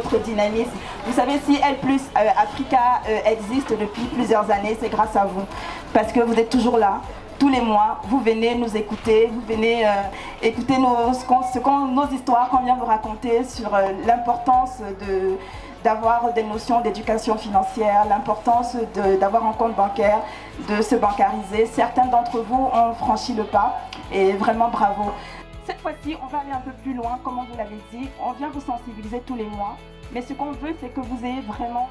votre dynamisme. Vous savez, si Elle Plus Africa existe depuis plusieurs années, c'est grâce à vous. Parce que vous êtes toujours là. Tous les mois, vous venez nous écouter, vous venez écouter nos histoires qu'on vient vous raconter sur l'importance d'avoir des notions d'éducation financière, l'importance d'avoir un compte bancaire, de se bancariser. Certains d'entre vous ont franchi le pas et vraiment bravo. Cette fois-ci, on va aller un peu plus loin, comme on vous l'avait dit. On vient vous sensibiliser tous les mois, mais ce qu'on veut, c'est que vous ayez vraiment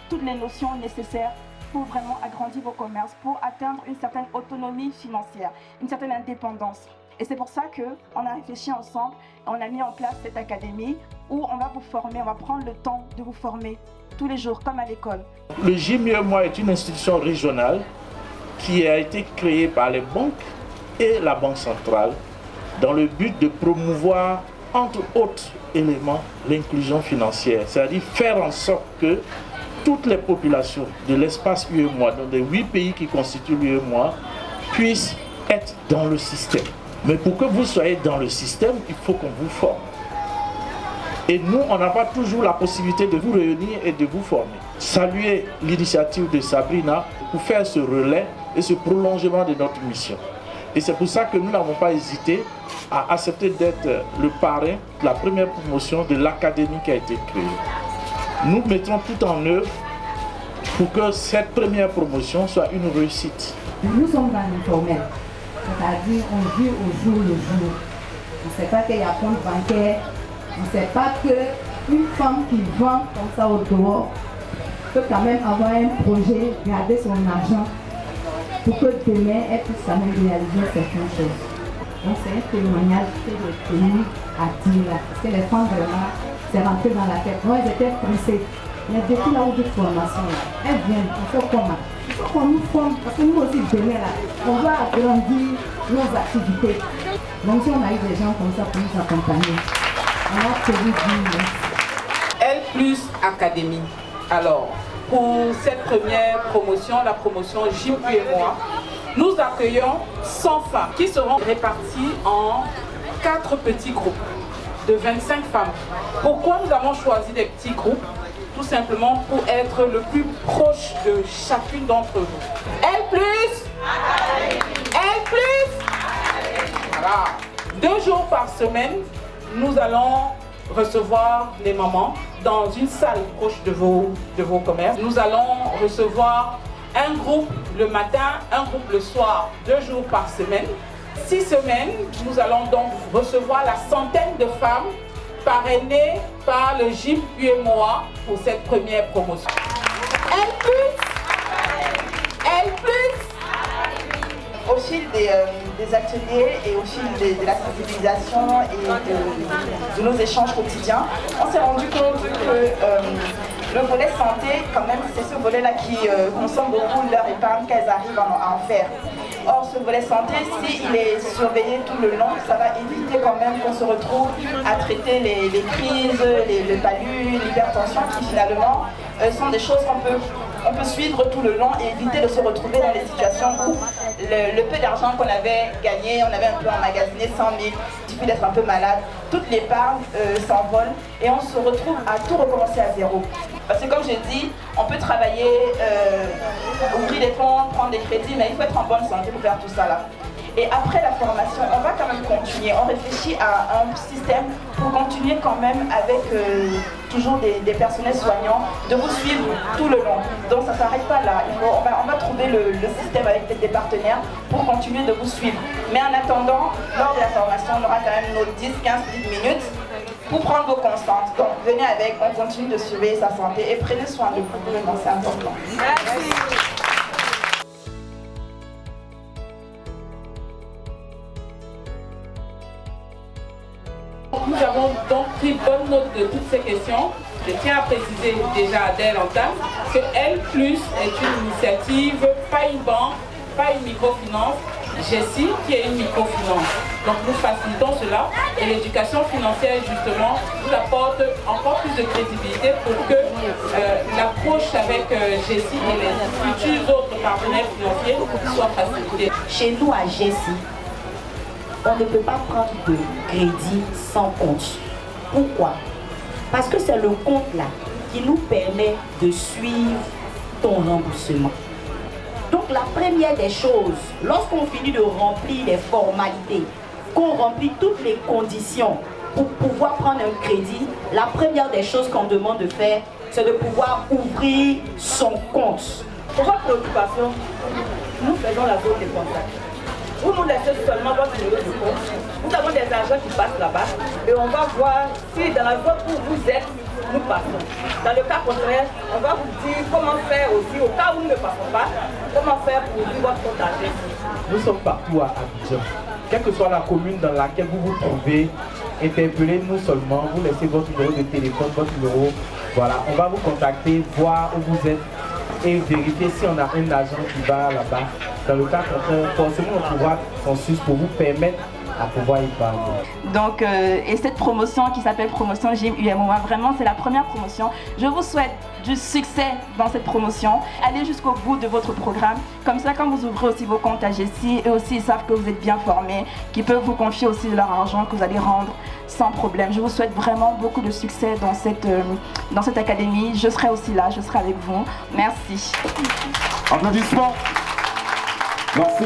toutes les notions nécessaires pour vraiment agrandir vos commerces, pour atteindre une certaine autonomie financière, une certaine indépendance. Et c'est pour ça qu'on a réfléchi ensemble, on a mis en place cette académie où on va vous former, on va prendre le temps de vous former tous les jours, comme à l'école. Le JMUEMOA est une institution régionale qui a été créée par les banques et la Banque centrale dans le but de promouvoir, entre autres éléments, l'inclusion financière, c'est-à-dire faire en sorte que toutes les populations de l'espace UEMOA, donc des 8 pays qui constituent l'UEMOA, puissent être dans le système. Mais pour que vous soyez dans le système, il faut qu'on vous forme. Et nous, on n'a pas toujours la possibilité de vous réunir et de vous former. Saluer l'initiative de Sabrina pour faire ce relais et ce prolongement de notre mission. Et c'est pour ça que nous n'avons pas hésité à accepter d'être le parrain de la première promotion de l'académie qui a été créée. Nous mettrons tout en œuvre pour que cette première promotion soit une réussite. Nous sommes dans l'informel, c'est-à-dire on vit au jour le jour. On ne sait pas qu'il y a compte bancaire, on ne sait pas qu'une femme qui vend comme ça au dehors peut quand même avoir un projet, garder son argent pour que demain elle puisse quand même réaliser certaines choses. Donc c'est un témoignage que j'ai tenu à dire là, parce que les femmes vraiment, c'est rentré dans la tête. Moi, elles étaient pressées. Mais depuis là où de formation, elles viennent, on fait comment? Il faut qu'on nous forme, parce que nous aussi, demain là, on va agrandir nos activités. Donc si on a eu des gens comme ça pour nous accompagner, on a prévu dire. Elle Plus Académie. Alors, pour cette première promotion, la promotion JMUEMOA, nous accueillons 100 femmes qui seront réparties en 4 petits groupes de 25 femmes. Pourquoi nous avons choisi des petits groupes? Tout simplement pour être le plus proche de chacune d'entre vous. Elle Plus, Elle Plus. Voilà. 2 jours par semaine, nous allons recevoir les mamans dans une salle proche de vos commerces. Nous allons recevoir un groupe le matin, un groupe le soir, 2 jours par semaine. 6 semaines, nous allons donc recevoir la centaine de femmes parrainées par le JMUEMOA pour cette première promotion. Elle Plus, Elle Plus. Au fil des ateliers et au fil de la sensibilisation et de nos échanges quotidiens, on s'est rendu compte que le volet santé, quand même, c'est ce volet-là qui consomme beaucoup leur épargne qu'elles arrivent à en faire. Or, ce volet santé, s'il est surveillé tout le long, ça va éviter quand même qu'on se retrouve à traiter les crises, le palud, l'hypertension, qui finalement sont des choses qu'on peut suivre tout le long et éviter de se retrouver dans les situations où le peu d'argent qu'on avait gagné, on avait un peu emmagasiné 100 000, il suffit d'être un peu malade, toute l'épargne s'envole et on se retrouve à tout recommencer à zéro. Parce que comme je dis, on peut travailler, ouvrir des comptes, prendre des crédits, mais il faut être en bonne santé pour faire tout ça là. Et après la formation, on va quand même continuer. On réfléchit à un système pour continuer quand même avec toujours des personnels soignants, de vous suivre tout le long. Donc ça ne s'arrête pas là. On va trouver le système avec des partenaires pour continuer de vous suivre. Mais en attendant, lors de la formation, on aura quand même nos 10, 15, 10 minutes pour prendre vos constantes. Donc venez avec, on continue de surveiller sa santé et prenez soin de vous, vraiment c'est important. Merci. Nous avons donc pris bonne note de toutes ces questions. Je tiens à préciser déjà dès l'entame que Elle Plus est une initiative, pas une banque, pas une microfinance, Jessie qui est une microfinance. Donc nous facilitons cela et l'éducation financière justement nous apporte encore plus de crédibilité pour que l'approche avec Jessie et les futurs autres partenaires financiers soit facilitée. Chez nous à Jessie, on ne peut pas prendre de crédit sans compte. Pourquoi? Parce que c'est le compte là qui nous permet de suivre ton remboursement. Donc la première des choses, lorsqu'on finit de remplir les formalités, qu'on remplit toutes les conditions pour pouvoir prendre un crédit, la première des choses qu'on demande de faire, c'est de pouvoir ouvrir son compte. Pour votre préoccupation, nous faisons la zone des contacts. Vous nous laissez seulement votre numéro de compte. Nous avons des agents qui passent là-bas et on va voir si dans la zone où vous êtes, nous passons. Dans le cas contraire, on va vous dire comment faire aussi, au cas où nous ne passons pas, comment faire pour ouvrir votre compte d'adresse. Nous sommes partout à Abidjan. Quelle que soit la commune dans laquelle vous vous trouvez, interpellez-nous seulement, vous laissez votre numéro de téléphone, votre numéro, voilà, on va vous contacter, voir où vous êtes et vérifier si on a un agent qui va là-bas. Dans le cas contraire, forcément on trouvera consensus pour vous permettre à pouvoir y parler. Donc, et cette promotion qui s'appelle promotion Gym UMOA, vraiment c'est la première promotion. Je vous souhaite du succès dans cette promotion. Allez jusqu'au bout de votre programme. Comme ça, quand vous ouvrez aussi vos comptes à Jessie, eux aussi ils savent que vous êtes bien formés, qu'ils peuvent vous confier aussi leur argent que vous allez rendre sans problème. Je vous souhaite vraiment beaucoup de succès dans cette académie. Je serai aussi là, je serai avec vous. Merci. Applaudissements. Merci.